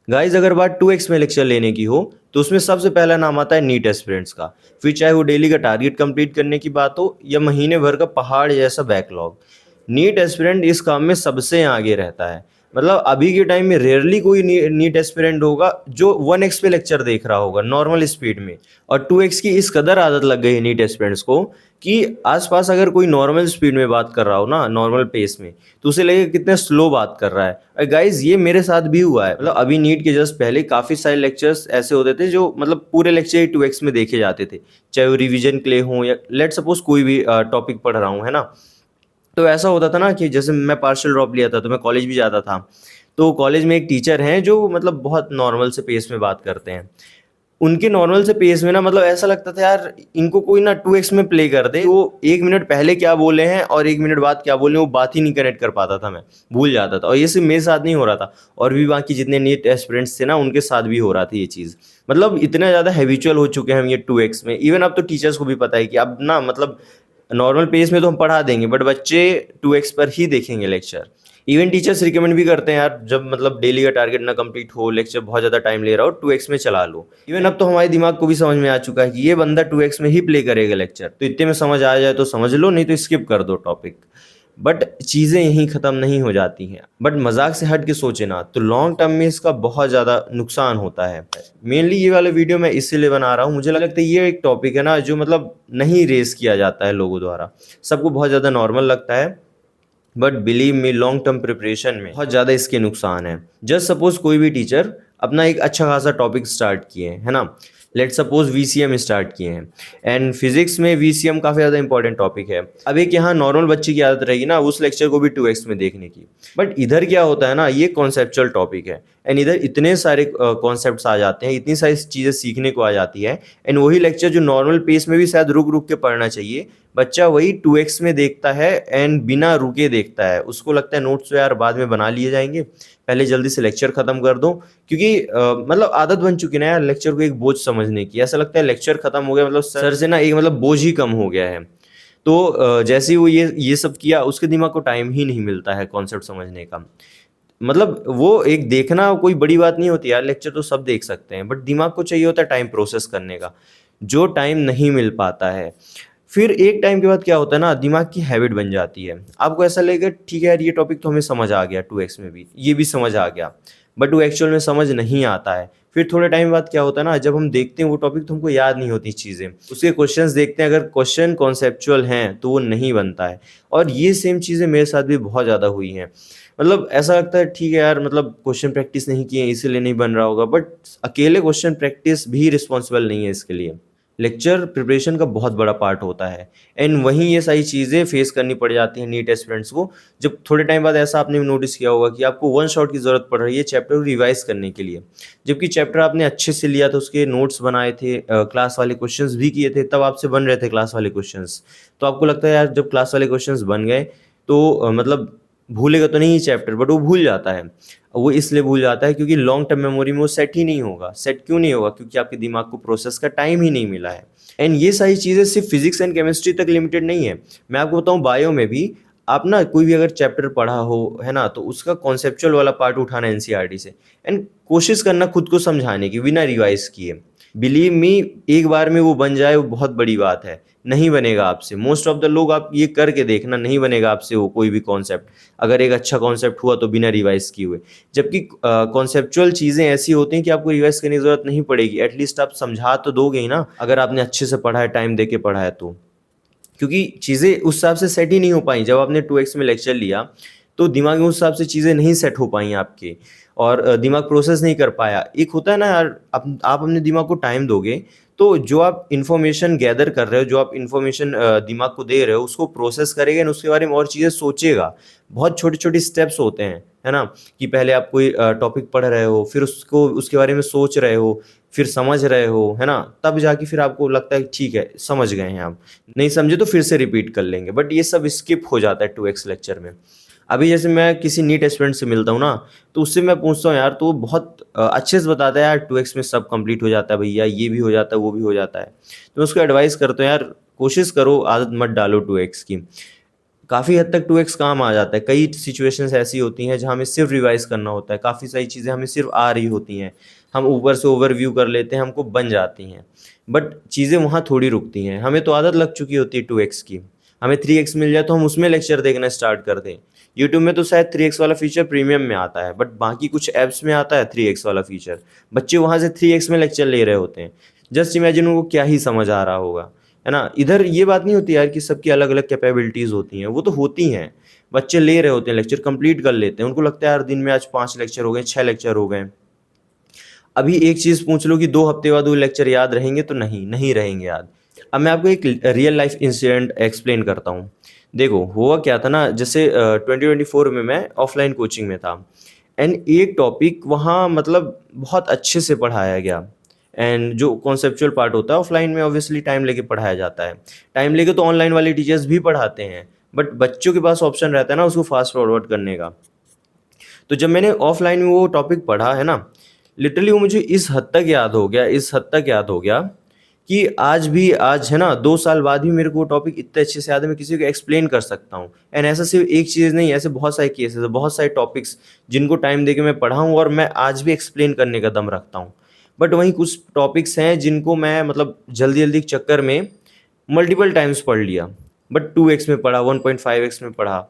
Guys अगर बात 2x में लेक्चर लेने की हो तो उसमें सबसे पहला नाम आता है नीट एस्पिरेंट्स का। फिर चाहे वो डेली का टारगेट कंप्लीट करने की बात हो या महीने भर का पहाड़ जैसा बैकलॉग, नीट एस्पिरेंट इस काम में सबसे आगे रहता है। मतलब अभी के टाइम में रेयरली कोई नीट एस्पिरेंट होगा जो 1x पे लेक्चर देख रहा होगा नॉर्मल स्पीड में। और 2x की इस कदर आदत लग गई है नीट एस्पिरेंट्स को कि आसपास अगर कोई नॉर्मल स्पीड में बात कर रहा हो ना, नॉर्मल पेस में, तो उसे लगे कितने स्लो बात कर रहा है। गाइज ये मेरे साथ भी हुआ है। मतलब अभी नीट के जस्ट पहले काफी सारे लेक्चर्स ऐसे होते थे जो मतलब पूरे लेक्चर ही 2x में देखे जाते थे, चाहे वो रिवीजन के लिए हो या लेट सपोज कोई भी टॉपिक पढ़ रहा हूँ, है ना। तो ऐसा होता था ना कि जैसे मैं पार्शियल ड्रॉप लिया था तो मैं कॉलेज भी जाता था। तो कॉलेज में एक टीचर हैं जो मतलब बहुत नॉर्मल से पेस में बात करते हैं। उनके नॉर्मल से पेस में ना मतलब ऐसा लगता था यार इनको कोई ना 2x में प्ले कर दे। वो 1 मिनट पहले क्या बोले हैं और 1 मिनट बाद क्या बोले वो बात ही नहीं कनेक्ट कर पाता था, मैं भूल जाता था। और ये सिर्फ मेरे साथ नहीं हो रहा था, और भी बाकी जितने नीट एस्पिरेंट्स थे ना उनके साथ भी हो रहा था ये चीज़। मतलब इतने ज़्यादा हैबिचुअल हो चुके हैं हम ये 2x में। इवन अब तो टीचर्स को भी पता है कि अब ना मतलब नॉर्मल पेस में तो हम पढ़ा देंगे बट बच्चे 2x पर ही देखेंगे लेक्चर। इवन टीचर्स रिकमेंड भी करते हैं यार जब मतलब डेली का टारगेट ना कंप्लीट हो, लेक्चर बहुत ज़्यादा टाइम ले रहा हो, 2x में चला लो। इवन अब तो हमारे दिमाग को भी समझ में आ चुका है कि ये बंदा 2x में ही प्ले करेगा लेक्चर, तो इतने में समझ आ जाए तो समझ लो, नहीं तो स्किप कर दो टॉपिक। बट चीज़ें यहीं ख़त्म नहीं हो जाती हैं। बट मजाक से हट के सोचे ना तो लॉन्ग टर्म में इसका बहुत ज़्यादा नुकसान होता है। मेनली ये वाला वीडियो मैं इसीलिए बना रहा हूँ, मुझे लगता है ये एक टॉपिक है ना जो मतलब नहीं रेस किया जाता है लोगों द्वारा। सबको बहुत ज़्यादा नॉर्मल लगता है, but believe me long term preparation में बहुत ज़्यादा इसके नुकसान है। जस्ट सपोज कोई भी टीचर अपना एक अच्छा खासा टॉपिक स्टार्ट किए है ना, लेट सपोज वीसीएम स्टार्ट किए हैं, एंड फिजिक्स में वीसीएम काफ़ी ज़्यादा इंपॉर्टेंट टॉपिक है। अब एक यहाँ नॉर्मल बच्चे की आदत रहेगी ना उस लेक्चर को भी 2x में देखने की। बट इधर क्या होता है ना, ये कॉन्सेप्चुअल टॉपिक है एंड इधर इतने सारे कॉन्सेप्ट्स आ जाते हैं, इतनी सारी चीज़ें सीखने को आ जाती है। एंड वही लेक्चर जो नॉर्मल पेस में भी शायद रुक रुक के पढ़ना चाहिए, बच्चा वही 2x में देखता है एंड बिना रुके देखता है। उसको लगता है नोट्स तो यार बाद में बना लिए जाएंगे, पहले जल्दी से लेक्चर खत्म कर दो। क्योंकि मतलब आदत बन चुकी है ना यार लेक्चर को एक बोझ समझने की। ऐसा लगता है लेक्चर खत्म हो गया मतलब सर से ना एक मतलब बोझ ही कम हो गया है। तो जैसे ही वो ये सब किया उसके दिमाग को टाइम ही नहीं मिलता है कॉन्सेप्ट समझने का। मतलब वो एक देखना कोई बड़ी बात नहीं होती यार, लेक्चर तो सब देख सकते हैं, बट दिमाग को चाहिए होता है टाइम प्रोसेस करने का, जो टाइम नहीं मिल पाता है। फिर एक टाइम के बाद क्या होता है ना, दिमाग की हैबिट बन जाती है। आपको ऐसा लगेगा ठीक है यार ये टॉपिक तो हमें समझ आ गया, 2x में भी ये भी समझ आ गया, बट वो एक्चुअल में समझ नहीं आता है। फिर थोड़े टाइम बाद क्या होता है ना, जब हम देखते हैं वो टॉपिक तो हमको याद नहीं होती चीज़ें, उसके क्वेश्चंस देखते हैं, अगर क्वेश्चन कॉन्सेप्चुअल हैं तो वो नहीं बनता है। और ये सेम चीज़ें मेरे साथ भी बहुत ज़्यादा हुई हैं। मतलब ऐसा लगता है ठीक है यार मतलब क्वेश्चन प्रैक्टिस नहीं किए इसीलिए नहीं बन रहा होगा, बट अकेले क्वेश्चन प्रैक्टिस भी रिस्पॉन्सिबल नहीं है इसके लिए। लेक्चर प्रिपरेशन का बहुत बड़ा पार्ट होता है एंड वहीं ये सारी चीज़ें फेस करनी पड़ जाती हैं नीट एस्पिरेंट्स को। जब थोड़े टाइम बाद ऐसा आपने नोटिस किया होगा कि आपको वन शॉट की ज़रूरत पड़ रही है चैप्टर को रिवाइज करने के लिए, जबकि चैप्टर आपने अच्छे से लिया था, उसके नोट्स बनाए थे, क्लास वाले क्वेश्चंस भी किए थे, तब आपसे बन रहे थे क्लास वाले क्वेश्चंस। तो आपको लगता है यार जब क्लास वाले क्वेश्चंस बन गए तो मतलब भूलेगा तो नहीं चैप्टर, बट वो भूल जाता है। वो इसलिए भूल जाता है क्योंकि लॉन्ग टर्म मेमोरी में वो सेट ही नहीं होगा। सेट क्यों नहीं होगा? क्योंकि आपके दिमाग को प्रोसेस का टाइम ही नहीं मिला है। एंड ये सारी चीज़ें सिर्फ फिजिक्स एंड केमिस्ट्री तक लिमिटेड नहीं है। मैं आपको बताऊं बायो में भी आप ना कोई भी अगर चैप्टर पढ़ा हो है ना, तो उसका कॉन्सेप्चुअल वाला पार्ट उठाना एनसीईआरटी से एंड कोशिश करना खुद को समझाने की बिना रिवाइज किए। बिलीव मी एक बार में वो बन जाए वो बहुत बड़ी बात है। नहीं बनेगा आपसे, मोस्ट ऑफ द लोग आप ये करके देखना, नहीं बनेगा आपसे वो कोई भी कॉन्सेप्ट। अगर एक अच्छा कॉन्सेप्ट हुआ तो बिना रिवाइज किए हुए, जबकि कॉन्सेप्चुअल चीज़ें ऐसी होती हैं कि आपको रिवाइज करने की जरूरत नहीं पड़ेगी। एटलीस्ट आप समझा तो दोगे ही ना, अगर आपने अच्छे से पढ़ा है, टाइम दे के पढ़ा है तो। क्योंकि चीज़ें उस हिसाब से सेट ही नहीं हो पाई। जब आपने 2x में लेक्चर लिया तो दिमाग में उस हिसाब से चीज़ें नहीं सेट हो पाई आपके, और दिमाग प्रोसेस नहीं कर पाया। एक होता है ना यार, आप अपने दिमाग को टाइम दोगे तो जो आप इन्फॉर्मेशन गैदर कर रहे हो, जो आप इन्फॉर्मेशन दिमाग को दे रहे हो, उसको प्रोसेस करेगा और उसके बारे में और चीज़ें सोचेगा। बहुत छोटे छोटे स्टेप्स होते हैं, है ना, कि पहले आप कोई टॉपिक पढ़ रहे हो, फिर उसको उसके बारे में सोच रहे हो, फिर समझ रहे हो, है ना, तब जाके फिर आपको लगता है कि ठीक है समझ गए हैं आप। नहीं समझे तो फिर से रिपीट कर लेंगे, बट ये सब स्किप हो जाता है 2x लेक्चर में। अभी जैसे मैं किसी नीट एस्पिरेंट से मिलता हूँ ना, तो उससे मैं पूछता हूँ यार, तो वो बहुत अच्छे से बताता है यार 2x में सब कंप्लीट हो जाता है भैया, ये भी हो जाता है वो भी हो जाता है। तो मैं उसको एडवाइस करता हूँ यार कोशिश करो, आदत मत डालो 2x की। काफ़ी हद तक 2x काम आ जाता है। कई सिचुएशंस ऐसी होती हैं जहाँ हमें सिर्फ रिवाइज करना होता है, काफ़ी सारी चीज़ें हमें सिर्फ आ रही होती हैं, हम ऊपर से ओवरव्यू कर लेते हैं, हमको बन जाती हैं, बट चीज़ें वहाँ थोड़ी रुकती हैं। हमें तो आदत लग चुकी होती है 2x की, हमें 3x मिल जाए तो हम उसमें लेक्चर देखना स्टार्ट कर दें। यूट्यूब में तो शायद 3x वाला फीचर प्रीमियम में आता है, बट बाकी कुछ ऐप्स में आता है 3x वाला फीचर। बच्चे वहाँ से 3x में लेक्चर ले रहे होते हैं। जस्ट इमेजिन उनको क्या ही समझ आ रहा होगा, है ना? इधर ये बात नहीं होती यार कि सबकी अलग-अलग कैपेबिलिटीज़ होती हैं, वो तो होती हैं। बच्चे ले रहे होते हैं लेक्चर, कंप्लीट कर लेते हैं, उनको लगता है यार दिन में आज 5 लेक्चर हो गए, 6 लेक्चर हो गए। अभी एक चीज़ पूछ लो कि 2 हफ्ते बाद वो लेक्चर याद रहेंगे तो नहीं, नहीं रहेंगे याद। अब मैं आपको एक रियल लाइफ़ इंसिडेंट एक्सप्लेन करता हूँ। देखो, हुआ क्या था ना, जैसे 2024 में मैं ऑफ़लाइन कोचिंग में था एंड एक टॉपिक वहाँ मतलब बहुत अच्छे से पढ़ाया गया एंड जो कॉन्सेप्चुअल पार्ट होता है ऑफ़लाइन में ऑब्वियसली टाइम लेके पढ़ाया जाता है। टाइम लेके तो ऑनलाइन वाले टीचर्स भी पढ़ाते हैं, बट बच्चों के पास ऑप्शन रहता है ना उसको फ़ास्ट फॉरवर्ड करने का। तो जब मैंने ऑफ़लाइन में वो टॉपिक पढ़ा है ना, लिटरली वो मुझे इस हद तक याद हो गया, इस हद तक याद हो गया कि आज है ना 2 साल बाद भी मेरे को वो टॉपिक इतने अच्छे से याद है, मैं किसी को एक्सप्लेन कर सकता हूँ। एंड ऐसा सिर्फ़ एक चीज़ नहीं, ऐसे बहुत सारे केसेज़ हैं, बहुत सारे टॉपिक्स जिनको टाइम देके मैं पढ़ा हूँ और मैं आज भी एक्सप्लेन करने का दम रखता हूँ। बट वहीं कुछ टॉपिक्स हैं जिनको मैं मतलब जल्दी-जल्दी के चक्कर में मल्टीपल टाइम्स पढ़ लिया, बट 2x में पढ़ा, 1.5x में पढ़ा,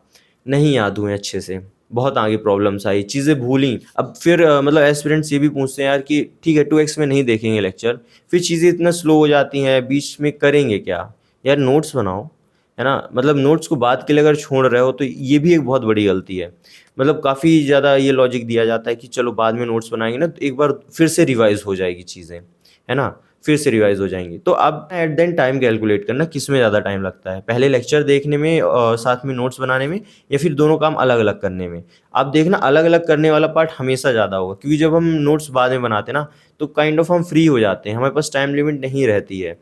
नहीं याद हुए अच्छे से। बहुत आगे प्रॉब्लम्स आई, चीज़ें भूली। अब फिर मतलब एस्पिरेंट्स ये भी पूछते हैं यार कि ठीक है 2x में नहीं देखेंगे लेक्चर, फिर चीज़ें इतना स्लो हो जाती हैं, बीच में करेंगे क्या? यार नोट्स बनाओ, है ना? मतलब नोट्स को बाद के लिए अगर छोड़ रहे हो तो ये भी एक बहुत बड़ी गलती है। मतलब काफ़ी ज़्यादा ये लॉजिक दिया जाता है कि चलो बाद में नोट्स बनाएँगे ना तो एक बार फिर से रिवाइज़ हो जाएगी चीज़ें, है ना? फिर से रिवाइज़ हो जाएँगी। तो अब at the end time calculate करना किस में ज़्यादा टाइम लगता है, पहले लेक्चर देखने में साथ में नोट्स बनाने में या फिर दोनों काम अलग-अलग करने में। आप देखना अलग-अलग करने वाला पार्ट हमेशा ज़्यादा होगा क्योंकि जब हम नोट्स बाद में बनाते हैं ना, तो काइंड ऑफ हम फ्री हो जाते हैं, हमारे पास टाइम लिमिट नहीं रहती है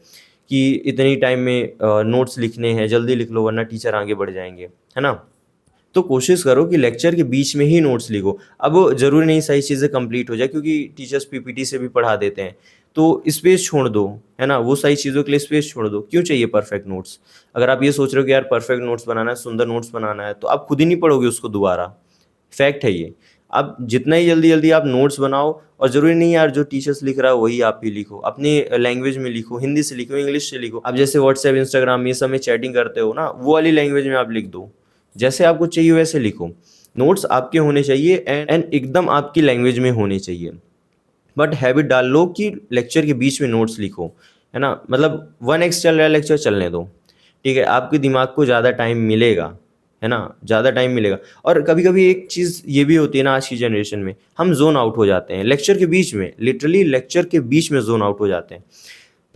कि इतने ही टाइम में नोट्स लिखने हैं, जल्दी लिख लो वरना टीचर आगे बढ़ जाएँगे, है ना? तो कोशिश करो कि लेक्चर के बीच में ही नोट्स लिखो। अब ज़रूरी नहीं सारी चीज़ें कंप्लीट हो जाए क्योंकि टीचर्स पीपीटी से भी पढ़ा देते हैं। तो स्पेस छोड़ दो, है ना? वो सारी चीज़ों के लिए स्पेस छोड़ दो। क्यों चाहिए परफेक्ट नोट्स? अगर आप ये सोच रहे हो कि यार परफेक्ट नोट्स बनाना है, सुंदर नोट्स बनाना है, तो आप खुद ही नहीं पढ़ोगे उसको दोबारा। फैक्ट है ये। आप जितना ही जल्दी-जल्दी आप नोट्स बनाओ और ज़रूरी नहीं यार जो टीचर्स लिख रहा है वही आप भी लिखो। अपनी लैंग्वेज में लिखो, हिंदी से लिखो, इंग्लिश से लिखो। आप जैसे व्हाट्सएप, इंस्टाग्राम ये सब में चैटिंग करते हो ना, वो वाली लैंग्वेज में आप लिख दो। जैसे आपको चाहिए वैसे लिखो। नोट्स आपके होने चाहिए एंड एकदम आपकी लैंग्वेज में होने चाहिए। बट हैबिट डाल लो कि लेक्चर के बीच में नोट्स लिखो, है ना? मतलब 1x चल रहा है लेक्चर चलने दो, ठीक है? आपके दिमाग को ज़्यादा टाइम मिलेगा, है ना? ज़्यादा टाइम मिलेगा और कभी-कभी एक चीज़ ये भी होती है ना आज की जनरेशन में, हम ज़ोन आउट हो जाते हैं लेक्चर के बीच में, लिटरली लेक्चर के बीच में ज़ोन आउट हो जाते हैं।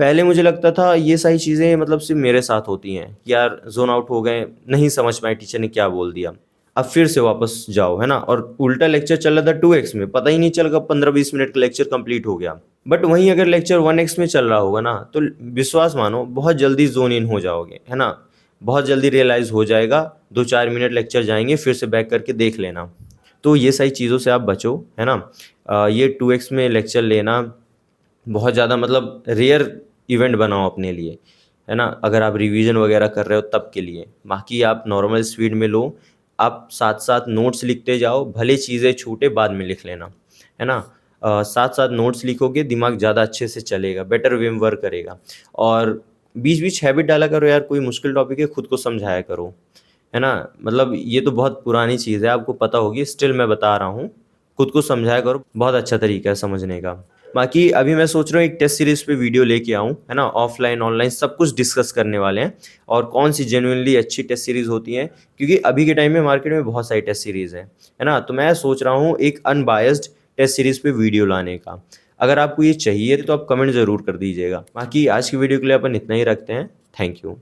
पहले मुझे लगता था ये सारी चीज़ें मतलब सिर्फ़ मेरे साथ होती हैं, कि यार ज़ोन आउट हो गए, नहीं समझ पाए टीचर ने क्या बोल दिया। अब फिर से वापस जाओ, है ना? और उल्टा लेक्चर चल रहा था 2x में, पता ही नहीं चला कब 15-20 मिनट का लेक्चर कंप्लीट हो गया। बट वहीं अगर लेक्चर 1x में चल रहा होगा ना, तो विश्वास मानो बहुत जल्दी ज़ोन इन हो जाओगे, है ना? बहुत जल्दी रियलाइज़ हो जाएगा, 2-4 मिनट लेक्चर जाएँगे, फिर से बैक करके देख लेना। तो ये सारी चीज़ों से आप बचो, है ना? ये 2x में लेक्चर लेना बहुत ज़्यादा मतलब रेयर इवेंट बनाओ अपने लिए, है ना? अगर आप रिवीजन वगैरह कर रहे हो तब के लिए। बाकी आप नॉर्मल स्पीड में लो, आप साथ-साथ नोट्स लिखते जाओ, भले चीज़ें छूटे बाद में लिख लेना, है ना? साथ-साथ नोट्स लिखोगे दिमाग ज़्यादा अच्छे से चलेगा, बेटर वे में वर्क करेगा और बीच-बीच हैबिट डाला करो यार कोई मुश्किल टॉपिक है खुद को समझाया करो, है ना? मतलब ये तो बहुत पुरानी चीज़ है, आपको पता होगी स्टिल मैं बता रहा हूँ, खुद को समझाया करो, बहुत अच्छा तरीका है समझने का। बाकी अभी मैं सोच रहा हूँ एक टेस्ट सीरीज़ पे वीडियो लेके आऊँ, है ना? ऑफ़लाइन, ऑनलाइन सब कुछ डिस्कस करने वाले हैं और कौन-सी जेनुइनली अच्छी टेस्ट सीरीज़ होती हैं क्योंकि अभी के टाइम में मार्केट में बहुत सारी टेस्ट सीरीज़ हैं, है ना? तो मैं सोच रहा हूँ एक अनबायस्ड टेस्ट सीरीज़ पे वीडियो लाने का। अगर आपको ये चाहिए तो आप कमेंट ज़रूर कर दीजिएगा। बाकी आज की वीडियो के लिए अपन इतना ही रखते हैं। Thank you.